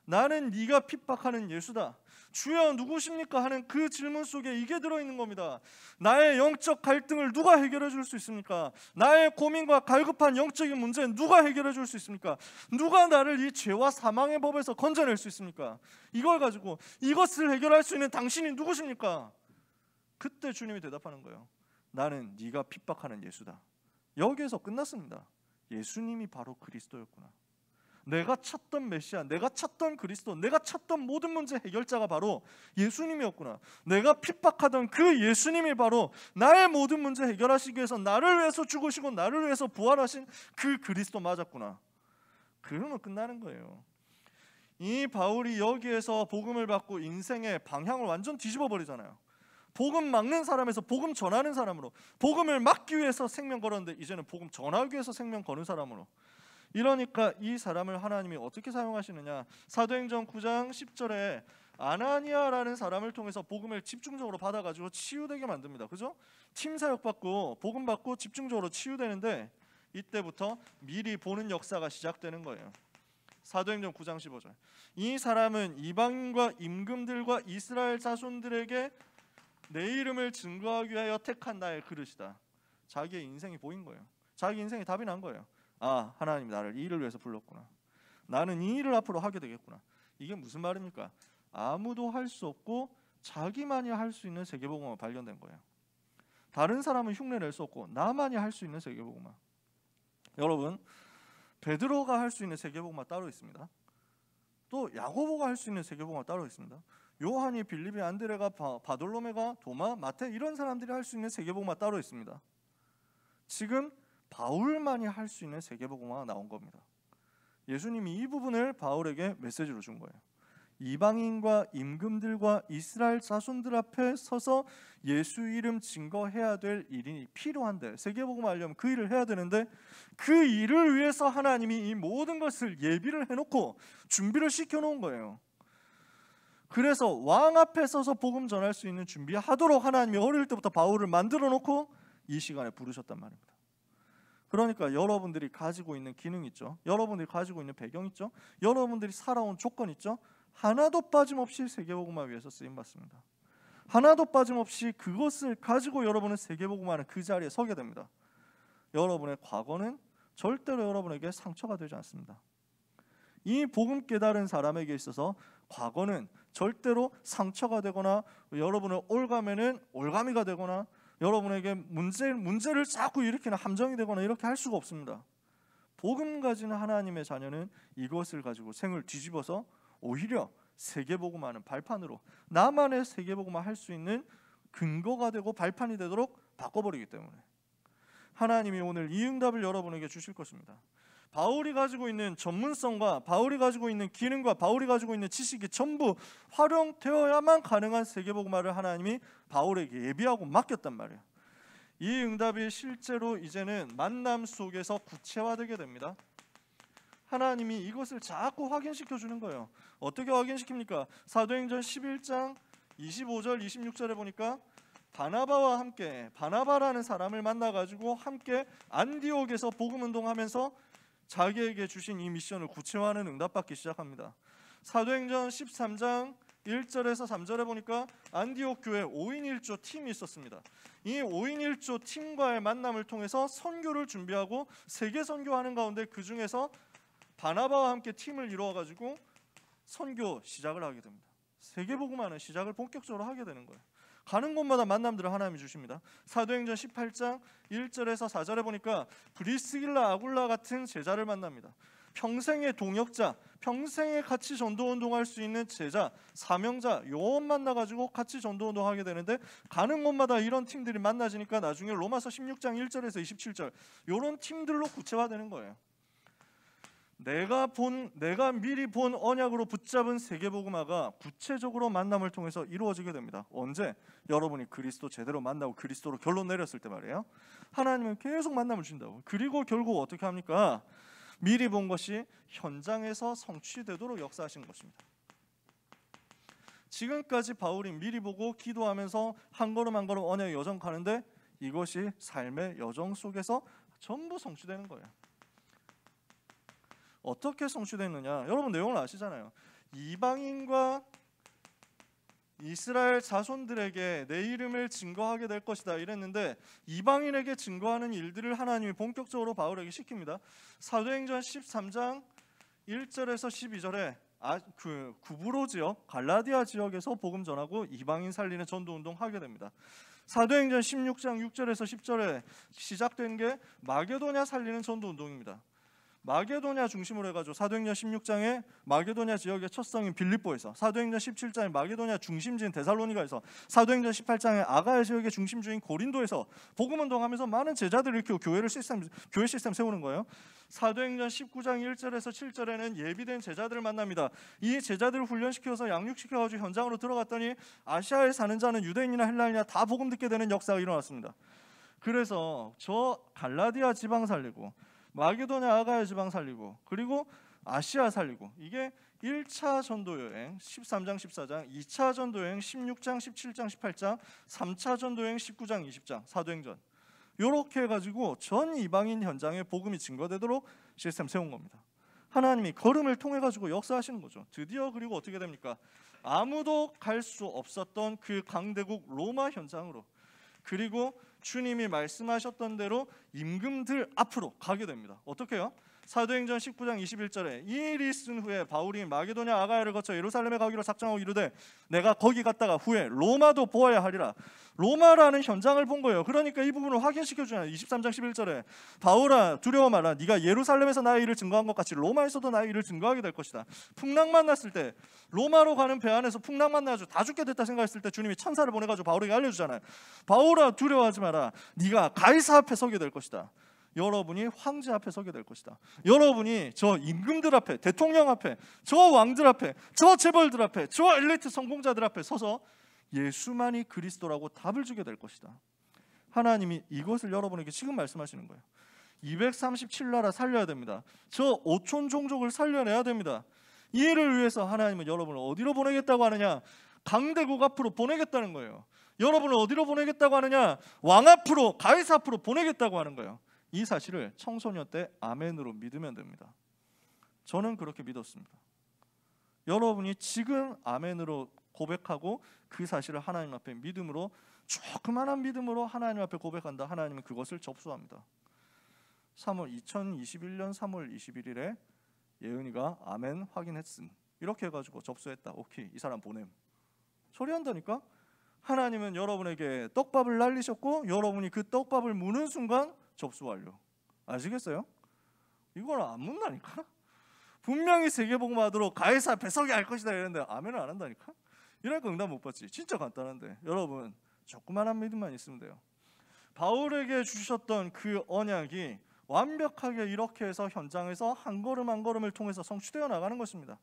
나는 네가 핍박하는 예수다. 주여 누구십니까? 하는 그 질문 속에 이게 들어있는 겁니다. 나의 영적 갈등을 누가 해결해 줄 수 있습니까? 나의 고민과 갈급한 영적인 문제는 누가 해결해 줄 수 있습니까? 누가 나를 이 죄와 사망의 법에서 건져낼 수 있습니까? 이걸 가지고 이것을 해결할 수 있는 당신이 누구십니까? 그때 주님이 대답하는 거예요. 나는 네가 핍박하는 예수다. 여기에서 끝났습니다. 예수님이 바로 그리스도였구나. 내가 찾던 메시아, 내가 찾던 그리스도, 내가 찾던 모든 문제 해결자가 바로 예수님이었구나. 내가 핍박하던 그 예수님이 바로 나의 모든 문제 해결하시기 위해서 나를 위해서 죽으시고 나를 위해서 부활하신 그 그리스도 맞았구나. 그러면 끝나는 거예요. 이 바울이 여기에서 복음을 받고 인생의 방향을 완전 뒤집어 버리잖아요. 복음 막는 사람에서 복음 전하는 사람으로, 복음을 막기 위해서 생명 걸었는데 이제는 복음 전하기 위해서 생명 거는 사람으로. 이러니까 이 사람을 하나님이 어떻게 사용하시느냐. 사도행전 9장 10절에 아나니아라는 사람을 통해서 복음을 집중적으로 받아가지고 치유되게 만듭니다. 그죠? 팀 사역 받고 복음 받고 집중적으로 치유되는데 이때부터 미리 보는 역사가 시작되는 거예요. 사도행전 9장 15절. 이 사람은 이방인과 임금들과 이스라엘 자손들에게 내 이름을 증거하기 위하여 택한 나의 그릇이다. 자기의 인생이 보인 거예요. 자기 인생이 답이 난 거예요. 아, 하나님 나를 이 일을 위해서 불렀구나. 나는 이 일을 앞으로 하게 되겠구나. 이게 무슨 말입니까? 아무도 할 수 없고 자기만이 할 수 있는 세계복음화 발견된 거예요. 다른 사람은 흉내낼 수 없고 나만이 할 수 있는 세계복음화. 여러분, 베드로가 할 수 있는 세계복음화 따로 있습니다. 또 야고보가 할 수 있는 세계복음화 따로 있습니다. 요한이, 빌립이, 안드레가, 바돌로메가, 도마, 마태 이런 사람들이 할 수 있는 세계복음화 따로 있습니다. 지금 바울만이 할 수 있는 세계복음화가 나온 겁니다. 예수님이 이 부분을 바울에게 메시지로 준 거예요. 이방인과 임금들과 이스라엘 자손들 앞에 서서 예수 이름 증거해야 될 일이 필요한데, 세계복음화 하려면 그 일을 해야 되는데 그 일을 위해서 하나님이 이 모든 것을 예비를 해놓고 준비를 시켜놓은 거예요. 그래서 왕 앞에 서서 복음 전할 수 있는 준비하도록 하나님이 어릴 때부터 바울을 만들어 놓고 이 시간에 부르셨단 말입니다. 그러니까 여러분들이 가지고 있는 기능 있죠. 여러분들이 가지고 있는 배경 있죠. 여러분들이 살아온 조건 있죠. 하나도 빠짐없이 세계복음화 위해서 쓰임받습니다. 하나도 빠짐없이 그것을 가지고 여러분은 세계복음화하는 그 자리에 서게 됩니다. 여러분의 과거는 절대로 여러분에게 상처가 되지 않습니다. 이 복음 깨달은 사람에게 있어서 과거는 절대로 상처가 되거나 여러분을 올가면은 올가미가 되거나 여러분에게 문제를 자꾸 일으키는 함정이 되거나 이렇게 할 수가 없습니다. 복음 가진 하나님의 자녀는 이것을 가지고 생을 뒤집어서 오히려 세계복음화하는 발판으로, 나만의 세계복음화 할 수 있는 근거가 되고 발판이 되도록 바꿔버리기 때문에 하나님이 오늘 이 응답을 여러분에게 주실 것입니다. 바울이 가지고 있는 전문성과 바울이 가지고 있는 기능과 바울이 가지고 있는 지식이 전부 활용되어야만 가능한 세계복음화를 하나님이 바울에게 예비하고 맡겼단 말이에요. 이 응답이 실제로 이제는 만남 속에서 구체화되게 됩니다. 하나님이 이것을 자꾸 확인시켜 주는 거예요. 어떻게 확인시킵니까? 사도행전 11장 25절 26절에 보니까 바나바와 함께, 바나바라는 사람을 만나가지고 함께 안디옥에서 복음운동하면서 자기에게 주신 이 미션을 구체화하는 응답받기 시작합니다. 사도행전 13장 1절에서 3절에 보니까 안디옥 교회 5인 1조 팀이 있었습니다. 이 5인 1조 팀과의 만남을 통해서 선교를 준비하고 세계 선교하는 가운데 그 중에서 바나바와 함께 팀을 이루어가지고 선교 시작을 하게 됩니다. 세계복음화는 시작을 본격적으로 하게 되는 거예요. 가는 곳마다 만남들을 하나님이 주십니다. 사도행전 18장 1절에서 4절에 보니까 브리스길라 아굴라 같은 제자를 만납니다. 평생의 동역자, 평생에 같이 전도운동할 수 있는 제자, 사명자, 요원 만나가지고 같이 전도운동하게 되는데, 가는 곳마다 이런 팀들이 만나지니까 나중에 로마서 16장 1절에서 27절 이런 팀들로 구체화되는 거예요. 내가 미리 본 언약으로 붙잡은 세계복음화가 구체적으로 만남을 통해서 이루어지게 됩니다. 언제? 여러분이 그리스도 제대로 만나고 그리스도로 결론 내렸을 때 말이에요. 하나님은 계속 만남을 준다고. 그리고 결국 어떻게 합니까? 미리 본 것이 현장에서 성취되도록 역사하시는 것입니다. 지금까지 바울이 미리 보고 기도하면서 한 걸음 한 걸음 언약의 여정 가는데, 이것이 삶의 여정 속에서 전부 성취되는 거예요. 어떻게 성취됐느냐? 여러분 내용을 아시잖아요. 이방인과 이스라엘 자손들에게 내 이름을 증거하게 될 것이다 이랬는데, 이방인에게 증거하는 일들을 하나님이 본격적으로 바울에게 시킵니다. 사도행전 13장 1절에서 12절에 그 구브로 지역, 갈라디아 지역에서 복음 전하고 이방인 살리는 전도운동 하게 됩니다. 사도행전 16장 6절에서 10절에 시작된 게 마게도냐 살리는 전도운동입니다. 마게도냐 중심으로 해가지고 사도행전 16장에 마게도냐 지역의 첫 성인 빌립보에서, 사도행전 17장에 마게도냐 중심지인 데살로니가에서, 사도행전 18장에 아가야 지역의 중심주인 고린도에서 복음 운동하면서 많은 제자들을 일으키고 교회 시스템 세우는 거예요. 사도행전 19장 1절에서 7절에는 예비된 제자들을 만납니다. 이 제자들을 훈련시켜서 양육시켜가지고 현장으로 들어갔더니 아시아에 사는 자는 유대인이나 헬라인이나 다 복음 듣게 되는 역사가 일어났습니다. 그래서 저 갈라디아 지방 살리고, 마게도냐 아가야 지방 살리고, 그리고 아시아 살리고, 이게 1차 전도여행 13장 14장, 2차 전도여행 16장 17장 18장, 3차 전도여행 19장 20장 사도행전, 이렇게 해가지고 전 이방인 현장에 복음이 증거되도록 시스템 세운 겁니다. 하나님이 걸음을 통해 가지고 역사하시는 거죠. 드디어 그리고 어떻게 됩니까? 아무도 갈 수 없었던 그 강대국 로마 현장으로, 그리고 주님이 말씀하셨던 대로 임금들 앞으로 가게 됩니다. 어떻게 해요? 사도행전 19장 21절에 이 일이 있은 후에 바울이 마게도냐 아가야를 거쳐 예루살렘에 가기로 작정하고 이르되 내가 거기 갔다가 후에 로마도 보아야 하리라. 로마라는 현장을 본 거예요. 그러니까 이 부분을 확인시켜주잖아요. 23장 11절에 바울아 두려워 마라. 네가 예루살렘에서 나의 일을 증거한 것 같이 로마에서도 나의 일을 증거하게 될 것이다. 풍랑만 났을 때, 로마로 가는 배 안에서 풍랑만 나가지고 다 죽게 됐다 생각했을 때 주님이 천사를 보내가지고 바울에게 알려주잖아요. 바울아 두려워하지 마라. 네가 가이사 앞에 서게 될 것이다. 여러분이 황제 앞에 서게 될 것이다. 여러분이 저 임금들 앞에, 대통령 앞에, 저 왕들 앞에, 저 재벌들 앞에, 저 엘리트 성공자들 앞에 서서 예수만이 그리스도라고 답을 주게 될 것이다. 하나님이 이것을 여러분에게 지금 말씀하시는 거예요. 237나라 살려야 됩니다. 저 5천 종족을 살려내야 됩니다. 이 일을 위해서 하나님은 여러분을 어디로 보내겠다고 하느냐? 강대국 앞으로 보내겠다는 거예요. 여러분을 어디로 보내겠다고 하느냐? 왕 앞으로, 가이사 앞으로 보내겠다고 하는 거예요. 이 사실을 청소년 때 아멘으로 믿으면 됩니다. 저는 그렇게 믿었습니다. 여러분이 지금 아멘으로 고백하고 그 사실을 하나님 앞에 믿음으로, 조그만한 믿음으로 하나님 앞에 고백한다. 하나님은 그것을 접수합니다. 2021년 3월 21일에 예은이가 아멘 확인했음 이렇게 해가지고 접수했다. 오케이, 이 사람 보냄. 처리한다니까. 하나님은 여러분에게 떡밥을 날리셨고 여러분이 그 떡밥을 무는 순간 접수 완료. 아시겠어요? 이걸 안 묻다니까. 분명히 세계복음화하도록 가이사 앞에 서게 할 것이다 이랬는데 아멘을 안 한다니까. 이러니까 응답 못 받지. 진짜 간단한데 여러분 조그만한 믿음만 있으면 돼요. 바울에게 주셨던 그 언약이 완벽하게 이렇게 해서 현장에서 한 걸음 한 걸음을 통해서 성취되어 나가는 것입니다.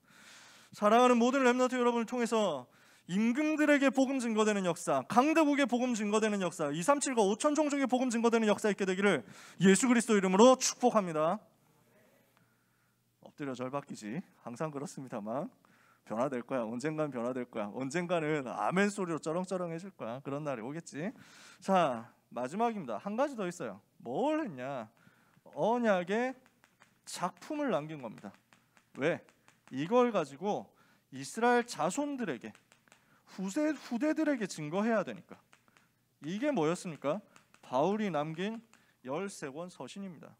사랑하는 모든 렘넌트 여러분을 통해서 임금들에게 복음 증거되는 역사, 강대국의 복음 증거되는 역사, 237과 5천 종족의 복음 증거되는 역사 있게 되기를 예수 그리스도 이름으로 축복합니다. 엎드려 절박이지. 항상 그렇습니다만 변화될 거야. 언젠간 변화될 거야. 언젠가는 아멘 소리로 쩌렁쩌렁해질 거야. 그런 날이 오겠지. 자, 마지막입니다. 한 가지 더 있어요. 뭘 했냐? 언약의 작품을 남긴 겁니다. 왜? 이걸 가지고 이스라엘 자손들에게, 후대들에게 증거해야 되니까. 이게 뭐였습니까? 바울이 남긴 13권 서신입니다.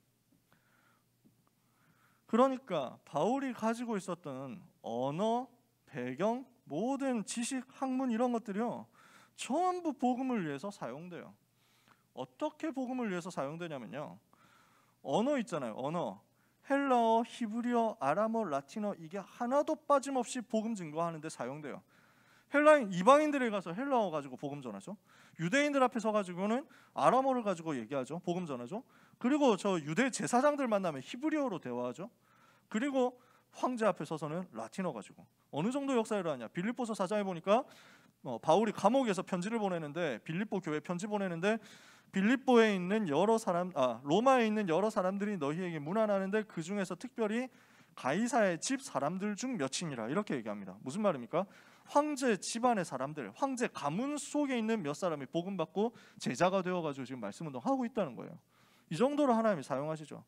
그러니까 바울이 가지고 있었던 언어, 배경, 모든 지식, 학문 이런 것들이요 전부 복음을 위해서 사용돼요. 어떻게 복음을 위해서 사용되냐면요, 언어 있잖아요. 언어, 헬라어, 히브리어, 아람어, 라틴어, 이게 하나도 빠짐없이 복음 증거하는 데 사용돼요. 헬라인 이방인들이 가서 헬라어 가지고 복음 전하죠. 유대인들 앞에 서 가지고는 아람어를 가지고 얘기하죠. 복음 전하죠. 그리고 저 유대 제사장들 만나면 히브리어로 대화하죠. 그리고 황제 앞에 서서는 라틴어 가지고. 어느 정도 역사를 하냐, 빌립보서 4장에 보니까 바울이 감옥에서 편지를 보내는데, 빌립보 교회 편지 보내는데, 빌립보에 있는 로마에 있는 여러 사람들이 너희에게 문안하는데 그 중에서 특별히 가이사의 집 사람들 중 몇이니라, 이렇게 얘기합니다. 무슨 말입니까? 황제 집안의 사람들, 황제 가문 속에 있는 몇 사람이 복음 받고 제자가 되어가지고 지금 말씀 운동하고 있다는 거예요. 이 정도로 하나님이 사용하시죠.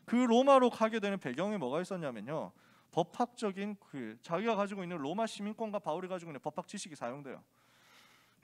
그 로마로 가게 되는 배경이 뭐가 있었냐면요, 법학적인 자기가 가지고 있는 로마 시민권과 바울이 가지고 있는 법학 지식이 사용돼요.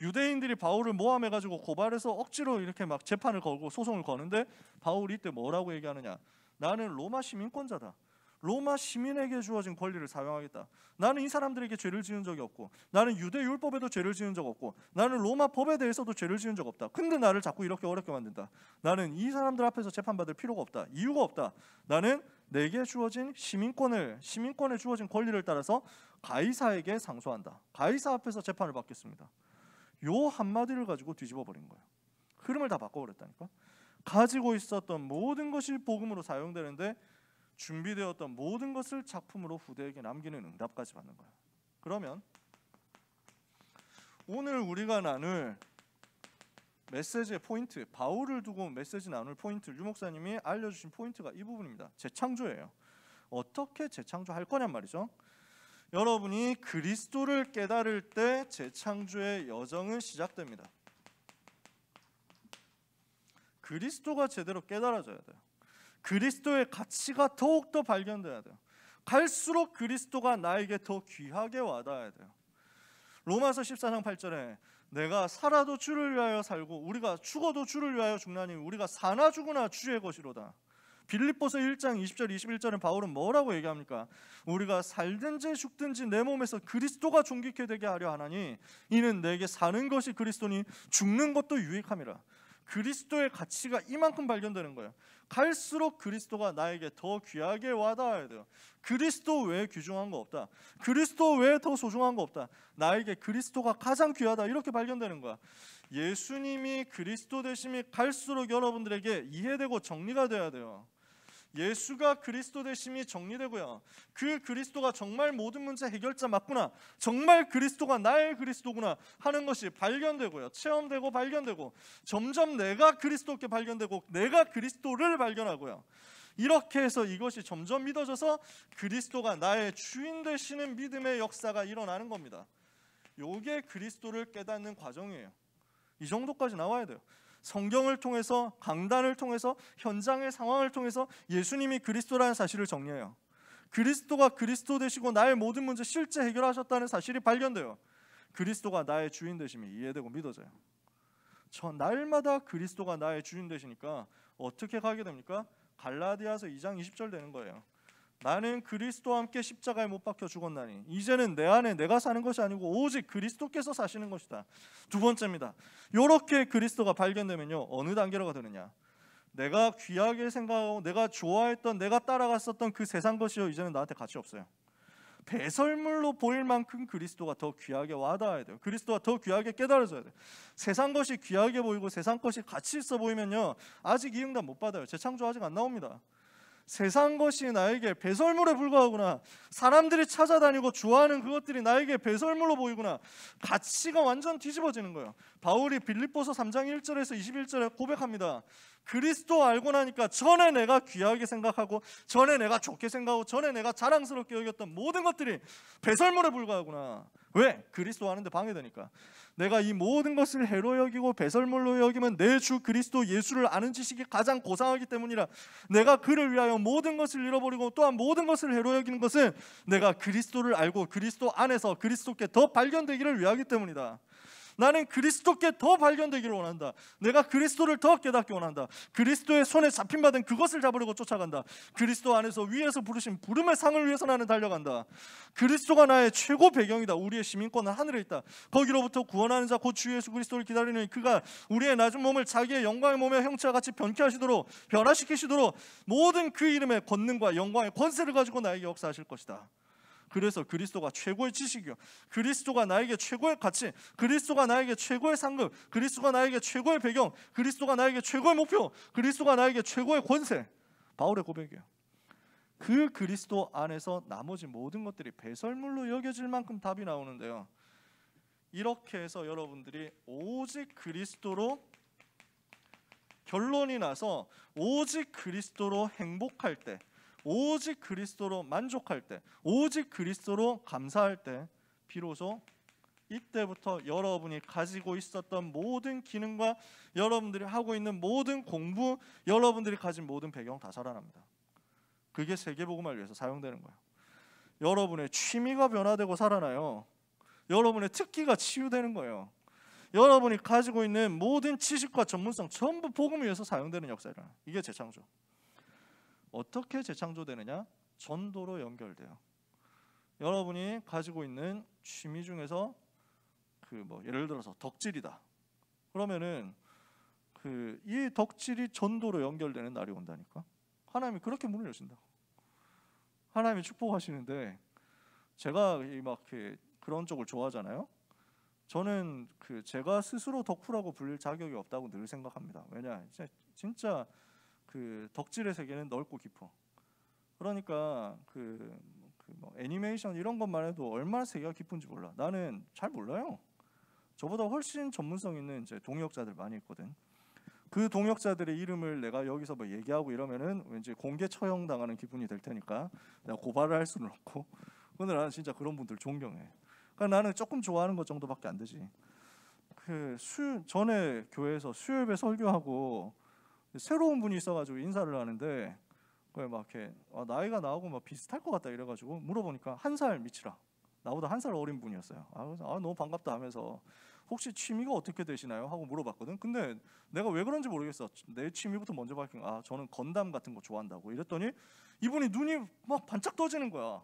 유대인들이 바울을 모함해가지고 고발해서 억지로 이렇게 막 재판을 걸고 소송을 거는데, 바울이 이때 뭐라고 얘기하느냐, 나는 로마 시민권자다. 로마 시민에게 주어진 권리를 사용하겠다. 나는 이 사람들에게 죄를 지은 적이 없고, 나는 유대 율법에도 죄를 지은 적 없고, 나는 로마 법에 대해서도 죄를 지은 적 없다. 근데 나를 자꾸 이렇게 어렵게 만든다. 나는 이 사람들 앞에서 재판받을 필요가 없다. 이유가 없다. 나는 내게 주어진 시민권에 주어진 권리를 따라서 가이사에게 상소한다. 가이사 앞에서 재판을 받겠습니다. 요 한마디를 가지고 뒤집어 버린 거예요. 흐름을 다 바꿔버렸다니까. 가지고 있었던 모든 것이 복음으로 사용되는데, 준비되었던 모든 것을 작품으로 후대에게 남기는 응답까지 받는 거예요. 그러면 오늘 우리가 나눌 메시지의 포인트, 바울을 두고 메시지 나눌 포인트, 유 목사님이 알려주신 포인트가 이 부분입니다. 재창조예요. 어떻게 재창조할 거냔 말이죠. 여러분이 그리스도를 깨달을 때 재창조의 여정은 시작됩니다. 그리스도가 제대로 깨달아져야 돼요. 그리스도의 가치가 더욱더 발견돼야 돼요. 갈수록 그리스도가 나에게 더 귀하게 와닿아야 돼요. 로마서 14장 8절에 내가 살아도 주를 위하여 살고 우리가 죽어도 주를 위하여 죽나니 우리가 사나 죽으나 주의 것이로다. 빌립보서 1장 20절 21절은 바울은 뭐라고 얘기합니까? 우리가 살든지 죽든지 내 몸에서 그리스도가 존귀케 되게 하려 하나니 이는 내게 사는 것이 그리스도니 죽는 것도 유익함이라. 그리스도의 가치가 이만큼 발견되는 거예요. 갈수록 그리스도가 나에게 더 귀하게 와닿아야 돼요. 그리스도 외에 귀중한 거 없다. 그리스도 외에 더 소중한 거 없다. 나에게 그리스도가 가장 귀하다. 이렇게 발견되는 거야. 예수님이 그리스도 되심이 갈수록 여러분들에게 이해되고 정리가 돼야 돼요. 예수가 그리스도 되심이 정리되고요, 그 그리스도가 정말 모든 문제 해결자 맞구나, 정말 그리스도가 나의 그리스도구나 하는 것이 발견되고요, 체험되고 발견되고, 점점 내가 그리스도께 발견되고 내가 그리스도를 발견하고요, 이렇게 해서 이것이 점점 믿어져서 그리스도가 나의 주인 되시는 믿음의 역사가 일어나는 겁니다. 이게 그리스도를 깨닫는 과정이에요. 이 정도까지 나와야 돼요. 성경을 통해서, 강단을 통해서, 현장의 상황을 통해서 예수님이 그리스도라는 사실을 정리해요. 그리스도가 그리스도 되시고 나의 모든 문제 실제 해결하셨다는 사실이 발견돼요. 그리스도가 나의 주인 되심이 이해되고 믿어져요. 저 날마다 그리스도가 나의 주인 되시니까 어떻게 가게 됩니까? 갈라디아서 2장 20절 되는 거예요. 나는 그리스도와 함께 십자가에 못 박혀 죽었나니 이제는 내 안에 내가 사는 것이 아니고 오직 그리스도께서 사시는 것이다. 두 번째입니다. 이렇게 그리스도가 발견되면요, 어느 단계로 가느냐, 내가 귀하게 생각하고 내가 좋아했던, 내가 따라갔었던 그 세상 것이요 이제는 나한테 가치 없어요. 배설물로 보일 만큼 그리스도가 더 귀하게 와닿아야 돼요. 그리스도가 더 귀하게 깨달아져야 돼요. 세상 것이 귀하게 보이고 세상 것이 가치 있어 보이면요, 아직 이 응답 못 받아요. 재창조 아직 안 나옵니다. 세상 것이 나에게 배설물에 불과하구나, 사람들이 찾아다니고 좋아하는 그것들이 나에게 배설물로 보이구나, 가치가 완전 뒤집어지는 거예요. 바울이 빌립보서 3장 1절에서 21절에 고백합니다. 그리스도 알고 나니까 전에 내가 귀하게 생각하고 전에 내가 좋게 생각하고 전에 내가 자랑스럽게 여겼던 모든 것들이 배설물에 불과하구나. 왜? 그리스도 아는데 방해되니까. 내가 이 모든 것을 해로 여기고 배설물로 여기면 내 주 그리스도 예수를 아는 지식이 가장 고상하기 때문이라. 내가 그를 위하여 모든 것을 잃어버리고 또한 모든 것을 해로 여기는 것은 내가 그리스도를 알고 그리스도 안에서 그리스도께 더 발견되기를 위하기 때문이다. 나는 그리스도께 더 발견되기를 원한다. 내가 그리스도를 더 깨닫기 원한다. 그리스도의 손에 잡힌 바된 그것을 잡으려고 쫓아간다. 그리스도 안에서 위에서 부르신 부름의 상을 위해서 나는 달려간다. 그리스도가 나의 최고 배경이다. 우리의 시민권은 하늘에 있다. 거기로부터 구원하는 자 곧 주 예수 그리스도를 기다리는 그가 우리의 낮은 몸을 자기의 영광의 몸의 형체와 같이 변케하시도록 변화시키시도록 모든 그 이름의 권능과 영광의 권세를 가지고 나에게 역사하실 것이다. 그래서 그리스도가 최고의 지식이요, 그리스도가 나에게 최고의 가치, 그리스도가 나에게 최고의 상급, 그리스도가 나에게 최고의 배경, 그리스도가 나에게 최고의 목표, 그리스도가 나에게 최고의 권세. 바울의 고백이에요. 그 그리스도 안에서 나머지 모든 것들이 배설물로 여겨질 만큼 답이 나오는데요, 이렇게 해서 여러분들이 오직 그리스도로 결론이 나서 오직 그리스도로 행복할 때, 오직 그리스도로 만족할 때, 오직 그리스도로 감사할 때, 비로소 이때부터 여러분이 가지고 있었던 모든 기능과 여러분들이 하고 있는 모든 공부, 여러분들이 가진 모든 배경 다 살아납니다. 그게 세계복음을 위해서 사용되는 거예요. 여러분의 취미가 변화되고 살아나요. 여러분의 특기가 치유되는 거예요. 여러분이 가지고 있는 모든 지식과 전문성 전부 복음을 위해서 사용되는 역사라. 이게 재창조. 어떻게 재창조되느냐? 전도로 연결돼요. 여러분이 가지고 있는 취미 중에서 예를 들어서 덕질이다. 그러면은 이 덕질이 전도로 연결되는 날이 온다니까. 하나님이 그렇게 문을 여신다고. 하나님이 축복하시는데, 제가 그런 쪽을 좋아하잖아요. 저는 제가 스스로 덕후라고 불릴 자격이 없다고 늘 생각합니다. 왜냐, 진짜 덕질의 세계는 넓고 깊어. 그러니까 애니메이션 이런 것만 해도 얼마나 세계가 깊은지 몰라. 나는 잘 몰라요. 저보다 훨씬 전문성 있는 동역자들 많이 있거든. 그 동역자들의 이름을 내가 여기서 얘기하고 이러면은 왠지 공개 처형 당하는 기분이 될 테니까 내가 고발을 할 수는 없고. 근데 나는 진짜 그런 분들 존경해. 그러니까 나는 조금 좋아하는 것 정도밖에 안 되지. 전에 교회에서 수요일에 설교하고 새로운 분이 있어가지고 인사를 하는데, 이렇게 나이가 나하고 비슷할 것 같다 이래가지고 물어보니까 1살 미치라, 나보다 1살 어린 분이었어요. 그래서 너무 반갑다 하면서 혹시 취미가 어떻게 되시나요? 하고 물어봤거든. 근데 내가 왜 그런지 모르겠어. 내 취미부터 먼저 밝힌 거야. 저는 건담 같은 거 좋아한다고 이랬더니 이분이 눈이 막 반짝 떠지는 거야.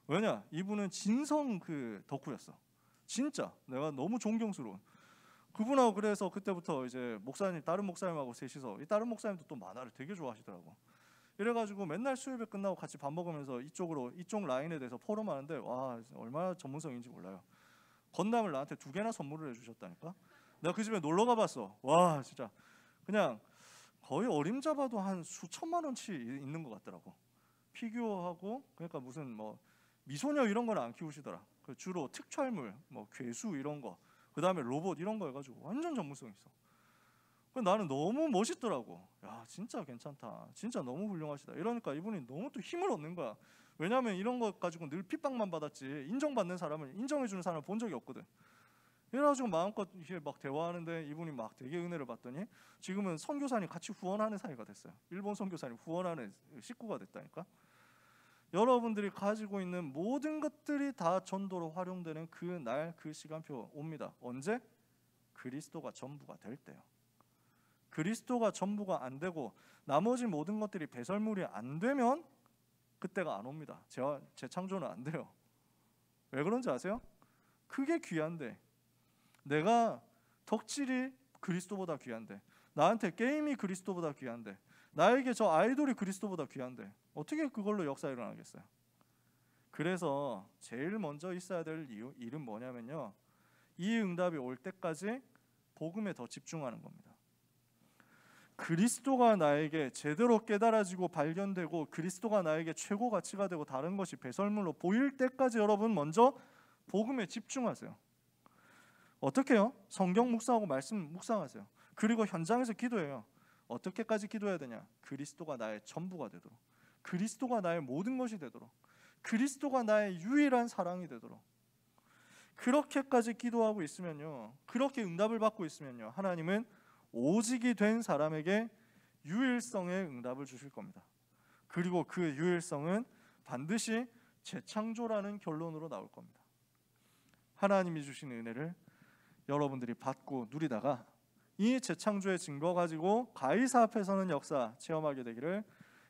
왜냐? 이분은 진성 덕후였어. 진짜 내가 너무 존경스러운 그분하고. 그래서 그때부터 이제 목사님, 다른 목사님하고 셋이서, 이 다른 목사님도 또 만화를 되게 좋아하시더라고. 이래가지고 맨날 수요일에 끝나고 같이 밥 먹으면서 이쪽 라인에 대해서 포럼하는데, 와, 얼마나 전문성인지 몰라요. 건담을 나한테 2개나 선물을 해주셨다니까. 내가 그 집에 놀러 가봤어. 와, 진짜 그냥 거의 어림잡아도 한 수천만 원치 있는 것 같더라고. 피규어하고. 그러니까 무슨 미소녀 이런 건 안 키우시더라. 주로 특촬물, 괴수 이런 거, 그 다음에 로봇 이런 거 해가지고 완전 전문성 있어. 나는 너무 멋있더라고. 야, 진짜 괜찮다. 진짜 너무 훌륭하시다. 이러니까 이분이 너무 또 힘을 얻는 거야. 왜냐하면 이런 거 가지고 늘 핍박만 받았지 인정받는 사람을, 인정해주는 사람을 본 적이 없거든. 이래가지고 마음껏 대화하는데 이분이 되게 은혜를 받더니 지금은 선교사님 같이 후원하는 사이가 됐어요. 일본 선교사님 후원하는 식구가 됐다니까. 여러분들이 가지고 있는 모든 것들이 다 전도로 활용되는 그 날, 그 시간표 옵니다. 언제? 그리스도가 전부가 될 때요. 그리스도가 전부가 안 되고 나머지 모든 것들이 배설물이 안 되면 그때가 안 옵니다. 재창조는 안 돼요. 왜 그런지 아세요? 그게 귀한데, 내가 덕질이 그리스도보다 귀한데, 나한테 게임이 그리스도보다 귀한데, 나에게 저 아이돌이 그리스도보다 귀한데 어떻게 그걸로 역사 일어나겠어요? 그래서 제일 먼저 있어야 될 일은 뭐냐면요, 이 응답이 올 때까지 복음에 더 집중하는 겁니다. 그리스도가 나에게 제대로 깨달아지고 발견되고 그리스도가 나에게 최고 가치가 되고 다른 것이 배설물로 보일 때까지 여러분 먼저 복음에 집중하세요. 어떻게 해요? 성경 묵상하고 말씀 묵상하세요. 그리고 현장에서 기도해요. 어떻게까지 기도해야 되냐? 그리스도가 나의 전부가 되도록, 그리스도가 나의 모든 것이 되도록, 그리스도가 나의 유일한 사랑이 되도록. 그렇게까지 기도하고 있으면요, 그렇게 응답을 받고 있으면요, 하나님은 오직이 된 사람에게 유일성의 응답을 주실 겁니다. 그리고 그 유일성은 반드시 재창조라는 결론으로 나올 겁니다. 하나님이 주신 은혜를 여러분들이 받고 누리다가 이 재창조의 증거 가지고 가이사 앞에 서는 역사 체험하게 되기를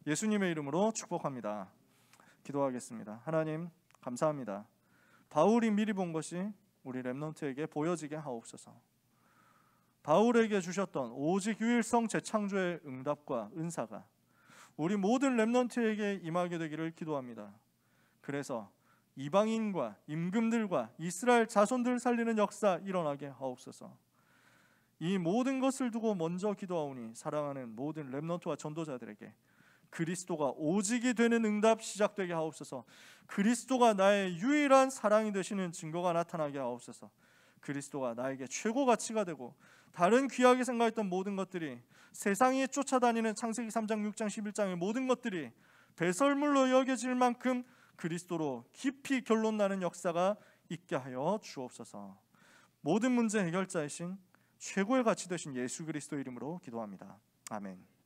예수님의 이름으로 축복합니다. 기도하겠습니다. 하나님 감사합니다. 바울이 미리 본 것이 우리 렘넌트에게 보여지게 하옵소서. 바울에게 주셨던 오직 유일성 재창조의 응답과 은사가 우리 모든 렘넌트에게 임하게 되기를 기도합니다. 그래서 이방인과 임금들과 이스라엘 자손들 살리는 역사 일어나게 하옵소서. 이 모든 것을 두고 먼저 기도하오니 사랑하는 모든 렘넌트와 전도자들에게 그리스도가 오직이 되는 응답 시작되게 하옵소서. 그리스도가 나의 유일한 사랑이 되시는 증거가 나타나게 하옵소서. 그리스도가 나에게 최고 가치가 되고 다른 귀하게 생각했던 모든 것들이 세상이 쫓아다니는 창세기 3장 6장 11장의 모든 것들이 배설물로 여겨질 만큼 그리스도로 깊이 결론나는 역사가 있게 하여 주옵소서. 모든 문제 해결자이신 최고의 가치 되신 예수 그리스도 이름으로 기도합니다. 아멘.